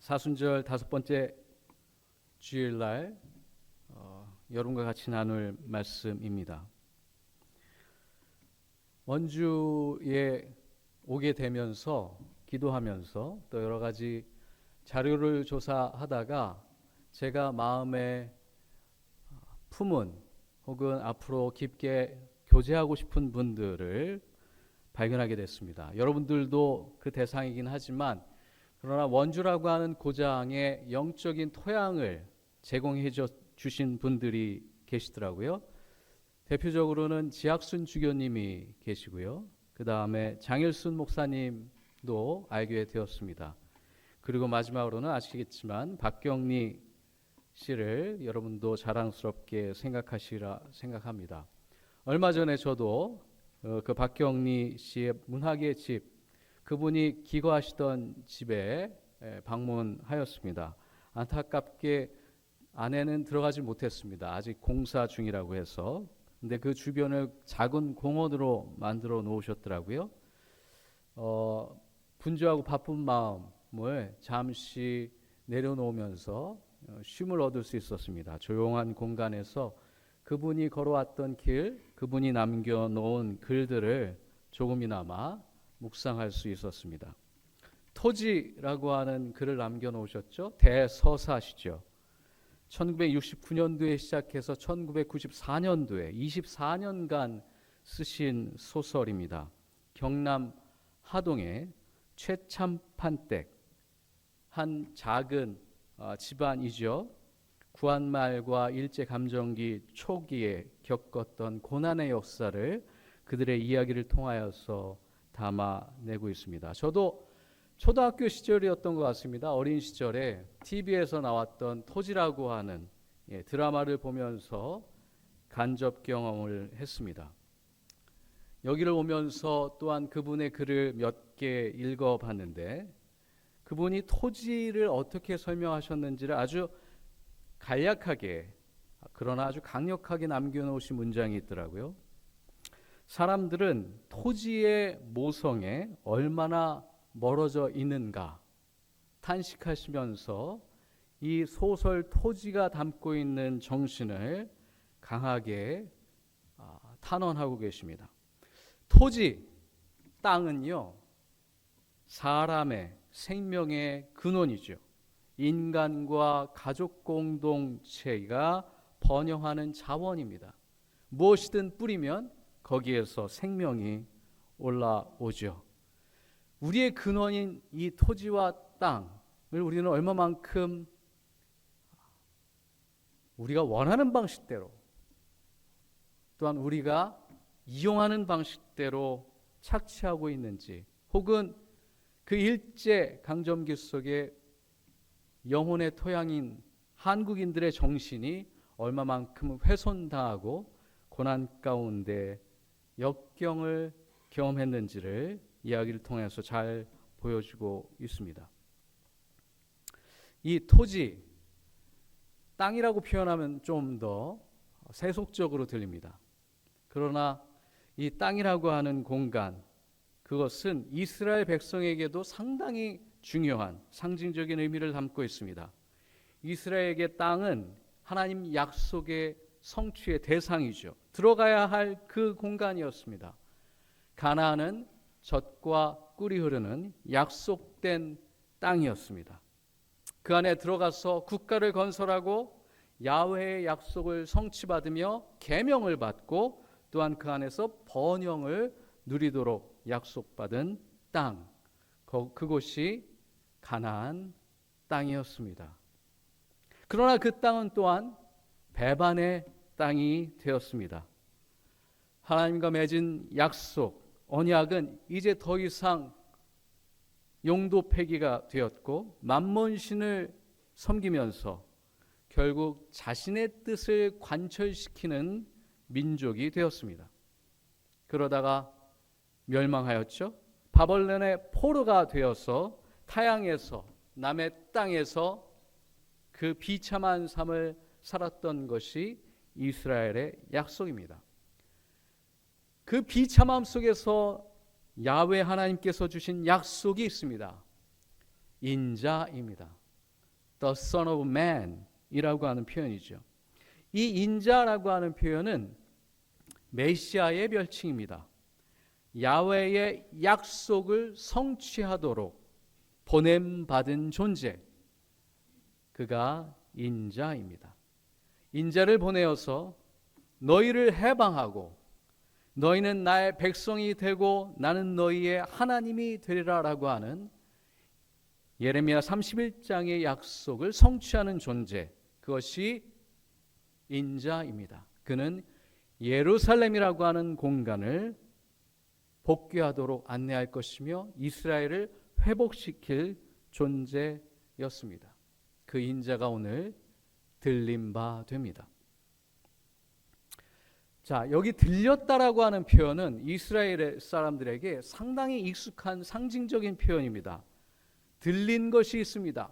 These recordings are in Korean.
사순절 5번째 주일날 여러분과 같이 나눌 말씀입니다. 원주에 오게 되면서 기도하면서 또 여러 가지 자료를 조사하다가 제가 마음에 품은 혹은 앞으로 깊게 교제하고 싶은 분들을 발견하게 됐습니다. 여러분들도 그 대상이긴 하지만 그러나 원주라고 하는 고장의 영적인 토양을 제공해 주신 분들이 계시더라고요. 대표적으로는 지학순 주교님이 계시고요. 그 다음에 장일순 목사님도 알게 되었습니다. 그리고 마지막으로는 아시겠지만 박경리 씨를 여러분도 자랑스럽게 생각하시라 생각합니다. 얼마 전에 저도 그 박경리 씨의 문학의 집, 그분이 기거하시던 집에 방문하였습니다. 안타깝게 안에는 들어가지 못했습니다. 아직 공사 중이라고 해서. 근데 그 주변을 작은 공원으로 만들어 놓으셨더라고요. 분주하고 바쁜 마음을 잠시 내려놓으면서 쉼을 얻을 수 있었습니다. 조용한 공간에서 그분이 걸어왔던 길, 그분이 남겨놓은 글들을 조금이나마 묵상할 수 있었습니다. 토지라고 하는 글을 남겨놓으셨죠. 대서사시죠. 1969년도에 시작해서 1994년도에 24년간 쓰신 소설입니다. 경남 하동의 최참판댁, 한 작은 집안이죠. 구한말과 일제감정기 초기에 겪었던 고난의 역사를 그들의 이야기를 통하여서 담아내고 있습니다. 저도 초등학교 시절이었던 것 같습니다. 어린 시절에 TV에서 나왔던 토지라고 하는 드라마를 보면서 간접 경험을 했습니다. 여기를 오면서 또한 그분의 글을 몇 개 읽어봤는데 그분이 토지를 어떻게 설명하셨는지를 아주 간략하게 그러나 아주 강력하게 남겨놓으신 문장이 있더라고요. 사람들은 토지의 모성에 얼마나 멀어져 있는가 탄식하시면서 이 소설 토지가 담고 있는 정신을 강하게 탄원하고 계십니다. 토지, 땅은요, 사람의 생명의 근원이죠. 인간과 가족 공동체가 번영하는 자원입니다. 무엇이든 뿌리면 거기에서 생명이 올라오죠. 우리의 근원인 이 토지와 땅을 우리는 얼마만큼 우리가 원하는 방식대로 또한 우리가 이용하는 방식대로 착취하고 있는지, 혹은 그 일제 강점기 속에 영혼의 토양인 한국인들의 정신이 얼마만큼 훼손당하고 고난 가운데 역경을 경험했는지를 이야기를 통해서 잘 보여주고 있습니다. 이 토지, 땅이라고 표현하면 좀 더 세속적으로 들립니다. 그러나 이 땅이라고 하는 공간, 그것은 이스라엘 백성에게도 상당히 중요한 상징적인 의미를 담고 있습니다. 이스라엘에게 땅은 하나님 약속의 성취의 대상이죠. 들어가야 할 그 공간이었습니다. 가나안은 젖과 꿀이 흐르는 약속된 땅이었습니다. 그 안에 들어가서 국가를 건설하고 야훼의 약속을 성취받으며 계명을 받고 또한 그 안에서 번영을 누리도록 약속받은 땅, 그곳이 가나안 땅이었습니다. 그러나 그 땅은 또한 배반의 땅이 되었습니다. 하나님과 맺은 약속, 언약은 이제 더 이상 용도 폐기가 되었고 만몬신을 섬기면서 결국 자신의 뜻을 관철시키는 민족이 되었습니다. 그러다가 멸망하였죠. 바벨론의 포로가 되어서 타향에서 남의 땅에서 그 비참한 삶을 살았던 것이 이스라엘의 약속입니다. 그 비참함 속에서 야훼 하나님께서 주신 약속이 있습니다. 인자입니다. the Son of Man이라고 하는 표현이죠. 이 인자라고 하는 표현은 메시아의 별칭입니다. 야훼의 약속을 성취하도록 보냄받은 존재, 그가 인자입니다. 인자를 보내어서 너희를 해방하고 너희는 나의 백성이 되고 나는 너희의 하나님이 되리라 라고 하는 예레미야 31장의 약속을 성취하는 존재, 그것이 인자입니다. 그는 예루살렘이라고 하는 공간을 복귀하도록 안내할 것이며 이스라엘을 회복시킬 존재였습니다. 그 인자가 오늘 들린 바 됩니다. 자, 여기 들렸다라고 하는 표현은 이스라엘 사람들에게 상당히 익숙한 상징적인 표현입니다. 들린 것이 있습니다.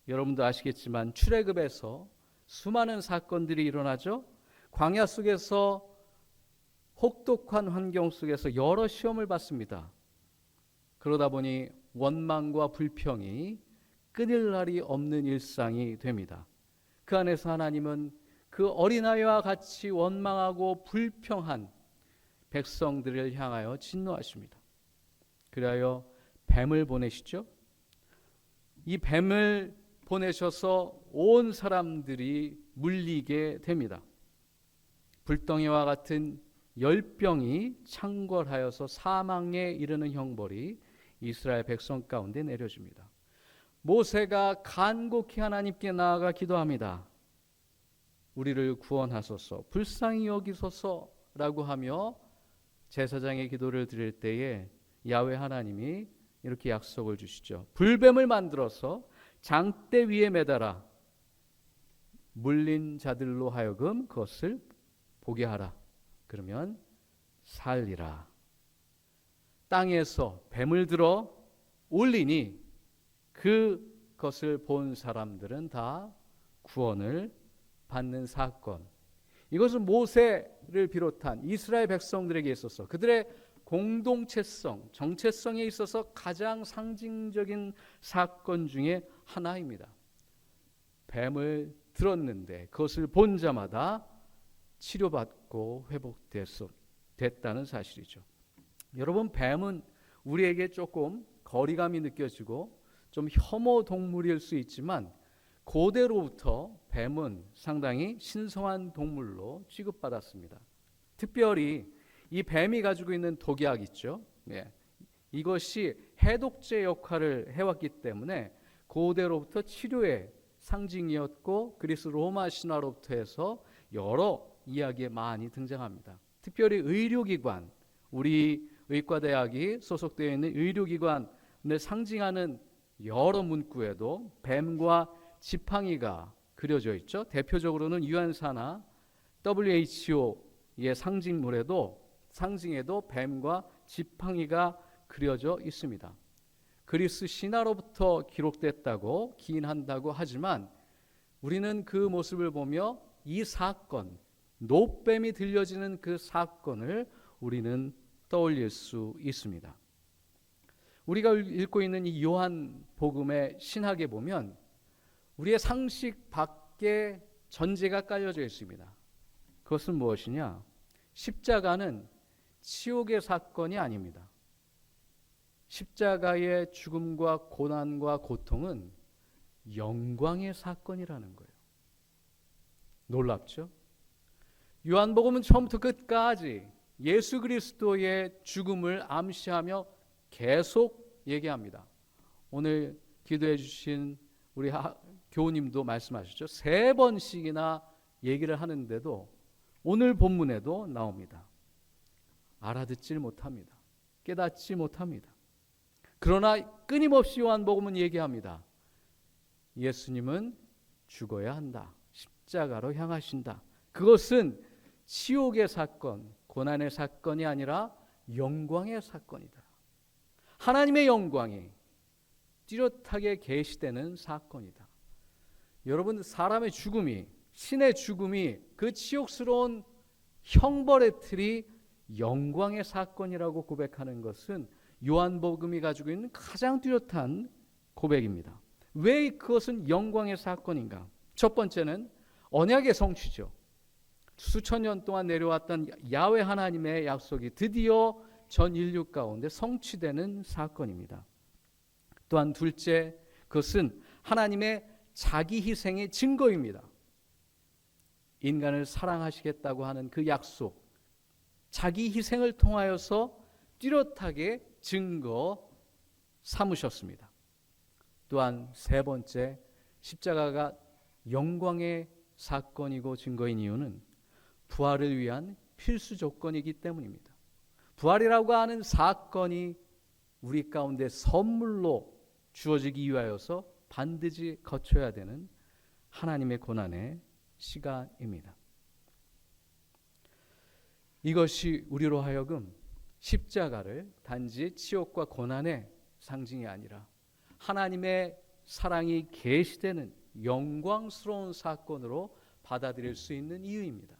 여러분도 아시겠지만 출애굽에서 수많은 사건들이 일어나죠. 광야 속에서 혹독한 환경 속에서 여러 시험을 받습니다. 그러다 보니 원망과 불평이 끊일 날이 없는 일상이 됩니다. 그 안에서 하나님은 그 어린아이와 같이 원망하고 불평한 백성들을 향하여 진노하십니다. 그리하여 뱀을 보내시죠. 이 뱀을 보내셔서 온 사람들이 물리게 됩니다. 불덩이와 같은 열병이 창궐하여서 사망에 이르는 형벌이 이스라엘 백성 가운데 내려집니다. 모세가 간곡히 하나님께 나아가 기도합니다. 우리를 구원하소서, 불쌍히 여기소서라고 하며 제사장의 기도를 드릴 때에 야훼 하나님이 이렇게 약속을 주시죠. 불뱀을 만들어서 장대 위에 매달아 물린 자들로 하여금 그것을 보게 하라. 그러면 살리라. 땅에서 뱀을 들어 올리니 그것을 본 사람들은 다 구원을 받는 사건. 이것은 모세를 비롯한 이스라엘 백성들에게 있어서 그들의 공동체성, 정체성에 있어서 가장 상징적인 사건 중에 하나입니다. 뱀을 들었는데 그것을 본 자마다 치료받고 회복됐다는 사실이죠. 여러분, 뱀은 우리에게 조금 거리감이 느껴지고 좀 혐오 동물일 수 있지만 고대로부터 뱀은 상당히 신성한 동물로 취급받았습니다. 특별히 이 뱀이 가지고 있는 독약 있죠. 이것이 해독제 역할을 해왔기 때문에 고대로부터 치료의 상징이었고 그리스 로마 신화로부터 해서 여러 이야기에 많이 등장합니다. 특별히 의료기관, 우리 의과대학이 소속되어 있는 의료기관을 상징하는 여러 문구에도 뱀과 지팡이가 그려져 있죠. 대표적으로는 유엔사나 WHO의 상징에도 뱀과 지팡이가 그려져 있습니다. 그리스 신화로부터 기록됐다고 기인한다고 하지만 우리는 그 모습을 보며 이 사건, 노뱀이 들려지는 그 사건을 우리는 떠올릴 수 있습니다. 우리가 읽고 있는 이 요한복음의 신학에 보면 우리의 상식 밖에 전제가 깔려져 있습니다. 그것은 무엇이냐? 십자가는 치욕의 사건이 아닙니다. 십자가의 죽음과 고난과 고통은 영광의 사건이라는 거예요. 놀랍죠? 요한복음은 처음부터 끝까지 예수 그리스도의 죽음을 암시하며 계속 얘기합니다. 오늘 기도해 주신 우리 교우님도 말씀하셨죠. 3번씩이나 얘기를 하는데도 오늘 본문에도 나옵니다. 알아듣질 못합니다. 깨닫지 못합니다. 그러나 끊임없이 요한복음은 얘기합니다. 예수님은 죽어야 한다. 십자가로 향하신다. 그것은 치욕의 사건, 고난의 사건이 아니라 영광의 사건이다. 하나님의 영광이 뚜렷하게 계시되는 사건이다. 여러분, 사람의 죽음이, 신의 죽음이 그 치욕스러운 형벌의 틀이 영광의 사건이라고 고백하는 것은 요한복음이 가지고 있는 가장 뚜렷한 고백입니다. 왜 그것은 영광의 사건인가? 첫 번째는 언약의 성취죠. 수천 년 동안 내려왔던 야훼 하나님의 약속이 드디어 전 인류 가운데 성취되는 사건입니다. 또한 둘째, 그것은 하나님의 자기 희생의 증거입니다. 인간을 사랑하시겠다고 하는 그 약속, 자기 희생을 통하여서 뚜렷하게 증거 삼으셨습니다. 또한 세 번째, 십자가가 영광의 사건이고 증거인 이유는 부활을 위한 필수 조건이기 때문입니다. 부활이라고 하는 사건이 우리 가운데 선물로 주어지기 위하여서 반드시 거쳐야 되는 하나님의 고난의 시간입니다. 이것이 우리로 하여금 십자가를 단지 치욕과 고난의 상징이 아니라 하나님의 사랑이 계시되는 영광스러운 사건으로 받아들일 수 있는 이유입니다.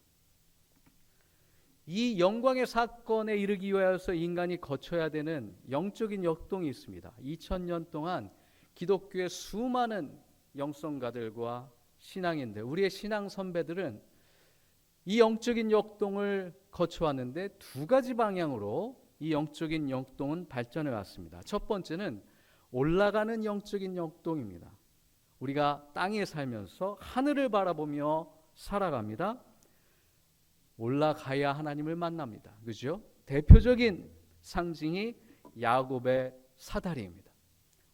이 영광의 사건에 이르기 위하여서 인간이 거쳐야 되는 영적인 역동이 있습니다. 2000년 동안 기독교의 수많은 영성가들과 신앙인들, 우리의 신앙 선배들은 이 영적인 역동을 거쳐왔는데 두 가지 방향으로 이 영적인 역동은 발전해 왔습니다. 첫 번째는 올라가는 영적인 역동입니다. 우리가 땅에 살면서 하늘을 바라보며 살아갑니다. 올라가야 하나님을 만납니다. 그죠? 대표적인 상징이 야곱의 사다리입니다.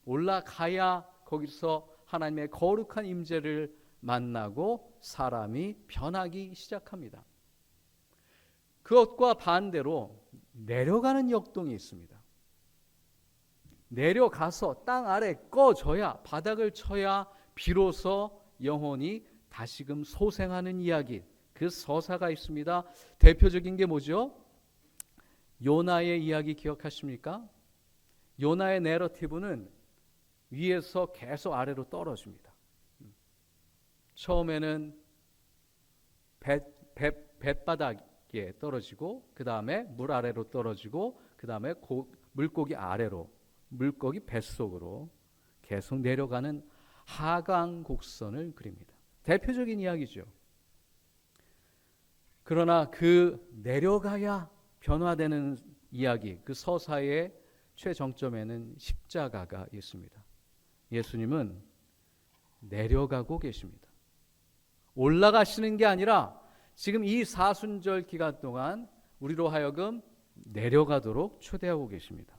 올라가야 거기서 하나님의 거룩한 임재를 만나고 사람이 변하기 시작합니다. 그것과 반대로 내려가는 역동이 있습니다. 내려가서 땅 아래 꺼져야, 바닥을 쳐야 비로소 영혼이 다시금 소생하는 이야기, 그 서사가 있습니다. 대표적인 게 뭐죠? 요나의 이야기 기억하십니까? 요나의 내러티브는 위에서 계속 아래로 떨어집니다. 처음에는 뱃바닥에 떨어지고, 그 다음에 물 아래로 떨어지고, 그 다음에 물고기 아래로, 물고기 뱃속으로 계속 내려가는 하강 곡선을 그립니다. 대표적인 이야기죠. 그러나 그 내려가야 변화되는 이야기, 그 서사의 최정점에는 십자가가 있습니다. 예수님은 내려가고 계십니다. 올라가시는 게 아니라 지금 이 사순절 기간 동안 우리로 하여금 내려가도록 초대하고 계십니다.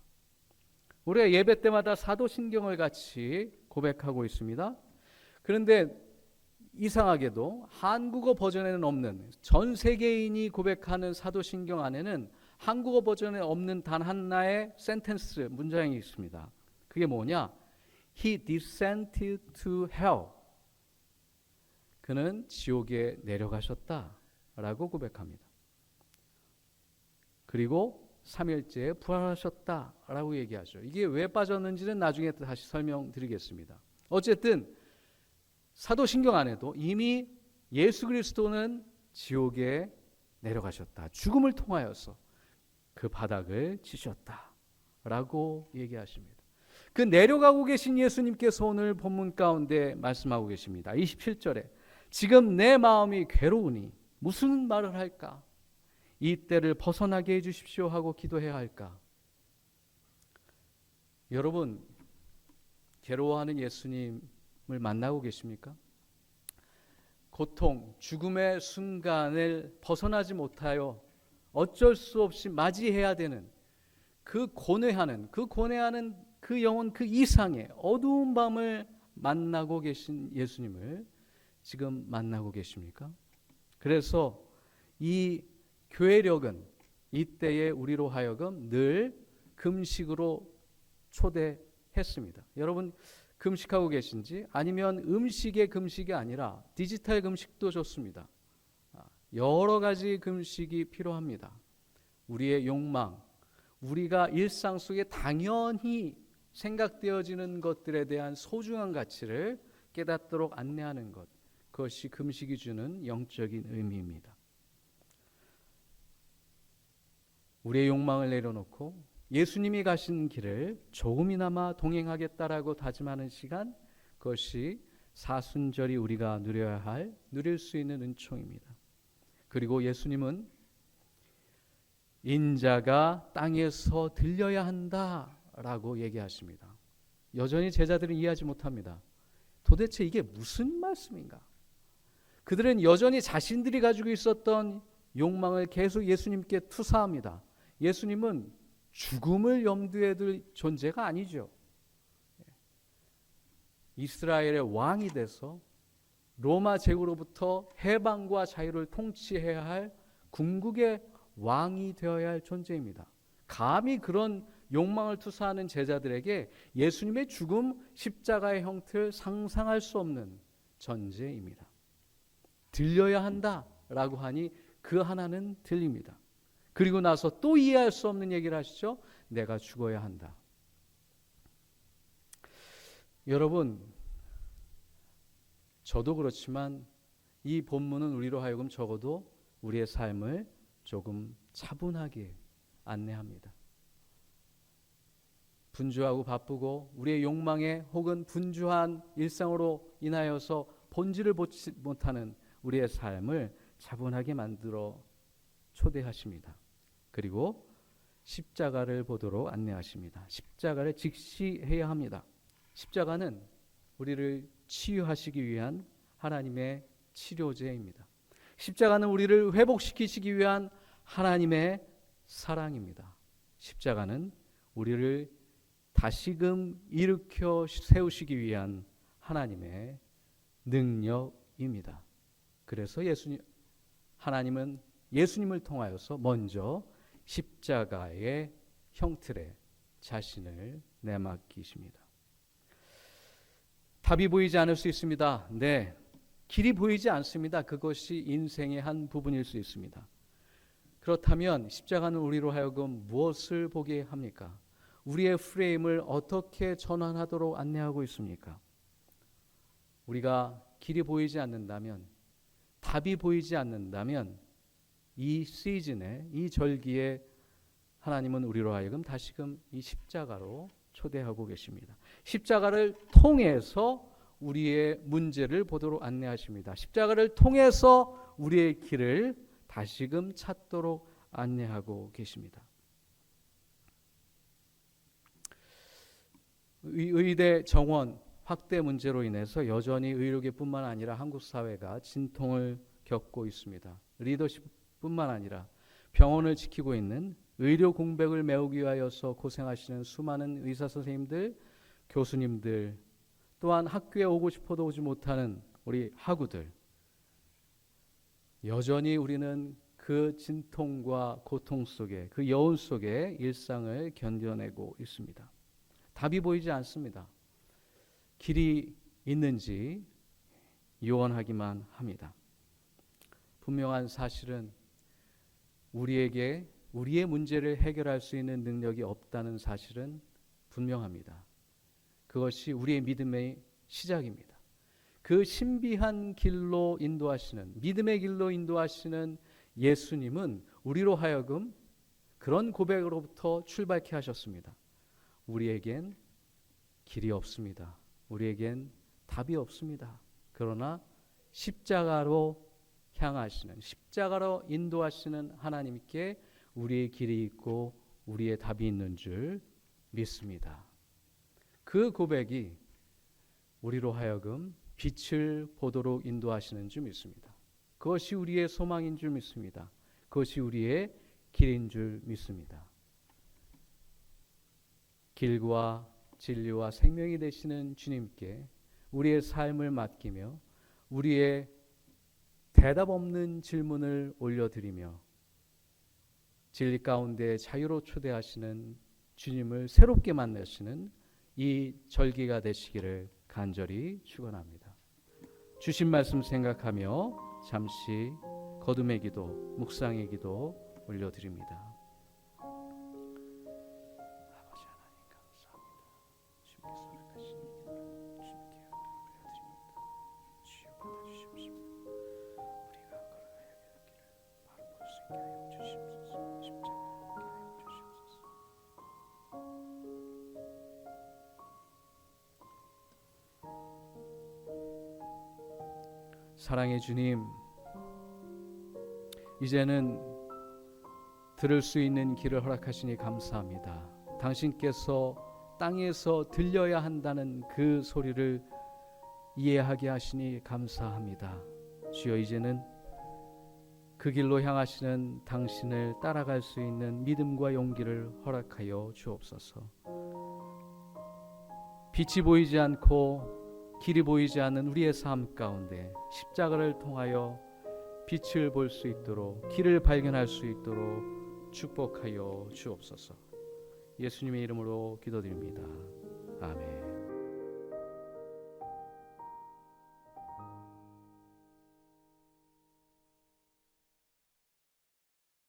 우리가 예배 때마다 사도신경을 같이 고백하고 있습니다. 그런데 이상하게도 한국어 버전에는 없는, 전 세계인이 고백하는 사도신경 안에는 한국어 버전에 없는 단 하나의 센텐스, 문장이 있습니다. 그게 뭐냐? He descended to hell. 그는 지옥에 내려가셨다라고 고백합니다. 그리고 3일째에 부활하셨다라고 얘기하죠. 이게 왜 빠졌는지는 나중에 다시 설명드리겠습니다. 어쨌든 사도신경 안에도 이미 예수 그리스도는 지옥에 내려가셨다. 죽음을 통하여서 그 바닥을 치셨다라고 얘기하십니다. 그 내려가고 계신 예수님께서 오늘 본문 가운데 말씀하고 계십니다. 27절에 지금 내 마음이 괴로우니 무슨 말을 할까? 이 때를 벗어나게 해주십시오 하고 기도해야 할까? 여러분, 괴로워하는 예수님을 만나고 계십니까? 고통, 죽음의 순간을 벗어나지 못하여 어쩔 수 없이 맞이해야 되는 그 고뇌하는 그 영혼 그 이상의 어두운 밤을 만나고 계신 예수님을 지금 만나고 계십니까? 그래서 이 교회력은 이때에 우리로 하여금 늘 금식으로 초대했습니다. 여러분 금식하고 계신지, 아니면 음식의 금식이 아니라 디지털 금식도 좋습니다. 여러 가지 금식이 필요합니다. 우리의 욕망, 우리가 일상 속에 당연히 생각되어지는 것들에 대한 소중한 가치를 깨닫도록 안내하는 것, 그것이 금식이 주는 영적인 의미입니다. 우리의 욕망을 내려놓고 예수님이 가신 길을 조금이나마 동행하겠다라고 다짐하는 시간, 그것이 사순절이 우리가 누릴 수 있는 은총입니다. 그리고 예수님은 인자가 땅에서 들려야 한다라고 얘기하십니다. 여전히 제자들은 이해하지 못합니다. 도대체 이게 무슨 말씀인가? 그들은 여전히 자신들이 가지고 있었던 욕망을 계속 예수님께 투사합니다. 예수님은 죽음을 염두에 둘 존재가 아니죠. 이스라엘의 왕이 돼서 로마 제국으로부터 해방과 자유를 통치해야 할 궁극의 왕이 되어야 할 존재입니다. 감히 그런 욕망을 투사하는 제자들에게 예수님의 죽음, 십자가의 형태를 상상할 수 없는 존재입니다. 들려야 한다라고 하니 그 하나는 들립니다. 그리고 나서 또 이해할 수 없는 얘기를 하시죠. 내가 죽어야 한다. 여러분, 저도 그렇지만 이 본문은 우리로 하여금 적어도 우리의 삶을 조금 차분하게 안내합니다. 분주하고 바쁘고 우리의 욕망에 혹은 분주한 일상으로 인하여서 본질을 보지 못하는 우리의 삶을 차분하게 만들어 초대하십니다. 그리고 십자가를 보도록 안내하십니다. 십자가를 직시해야 합니다. 십자가는 우리를 치유하시기 위한 하나님의 치료제입니다. 십자가는 우리를 회복시키시기 위한 하나님의 사랑입니다. 십자가는 우리를 다시금 일으켜 세우시기 위한 하나님의 능력입니다. 그래서 하나님은 예수님을 통하여서 먼저 십자가의 형틀에 자신을 내맡기십니다. 답이 보이지 않을 수 있습니다. 네, 길이 보이지 않습니다. 그것이 인생의 한 부분일 수 있습니다. 그렇다면 십자가는 우리로 하여금 무엇을 보게 합니까? 우리의 프레임을 어떻게 전환하도록 안내하고 있습니까? 우리가 길이 보이지 않는다면, 답이 보이지 않는다면 이 시즌에, 이 절기에 하나님은 우리로 하여금 다시금 이 십자가로 초대하고 계십니다. 십자가를 통해서 우리의 문제를 보도록 안내하십니다. 십자가를 통해서 우리의 길을 다시금 찾도록 안내하고 계십니다. 의대 정원 확대 문제로 인해서 여전히 의료계뿐만 아니라 한국 사회가 진통을 겪고 있습니다. 리더십뿐만 아니라 병원을 지키고 있는 의료 공백을 메우기 위하여서 고생하시는 수많은 의사 선생님들, 교수님들, 또한 학교에 오고 싶어도 오지 못하는 우리 학우들, 여전히 우리는 그 진통과 고통 속에, 그 여운 속에 일상을 견뎌내고 있습니다. 답이 보이지 않습니다. 길이 있는지 요원하기만 합니다. 분명한 사실은 우리에게 우리의 문제를 해결할 수 있는 능력이 없다는 사실은 분명합니다. 그것이 우리의 믿음의 시작입니다. 그 신비한 길로 인도하시는, 믿음의 길로 인도하시는 예수님은 우리로 하여금 그런 고백으로부터 출발케 하셨습니다. 우리에겐 길이 없습니다. 우리에겐 답이 없습니다. 그러나 십자가로 향하시는, 십자가로 인도하시는 하나님께 우리의 길이 있고 우리의 답이 있는 줄 믿습니다. 그 고백이 우리로 하여금 빛을 보도록 인도하시는 줄 믿습니다. 그것이 우리의 소망인 줄 믿습니다. 그것이 우리의 길인 줄 믿습니다. 길과 진리와 생명이 되시는 주님께 우리의 삶을 맡기며 우리의 대답 없는 질문을 올려드리며 진리 가운데 자유로 초대하시는 주님을 새롭게 만나시는 이 절기가 되시기를 간절히 축원합니다. 주신 말씀 생각하며 잠시 거듭의 기도, 묵상의 기도 올려드립니다. 사랑의 주님, 이제는 들을 수 있는 길을 허락하시니 감사합니다. 당신께서 땅에서 들려야 한다는 그 소리를 이해하게 하시니 감사합니다. 주여, 이제는 그 길로 향하시는 당신을 따라갈 수 있는 믿음과 용기를 허락하여 주옵소서. 빛이 보이지 않고 길이 보이지 않는 우리의 삶 가운데 십자가를 통하여 빛을 볼 수 있도록, 길을 발견할 수 있도록 축복하여 주옵소서. 예수님의 이름으로 기도드립니다. 아멘.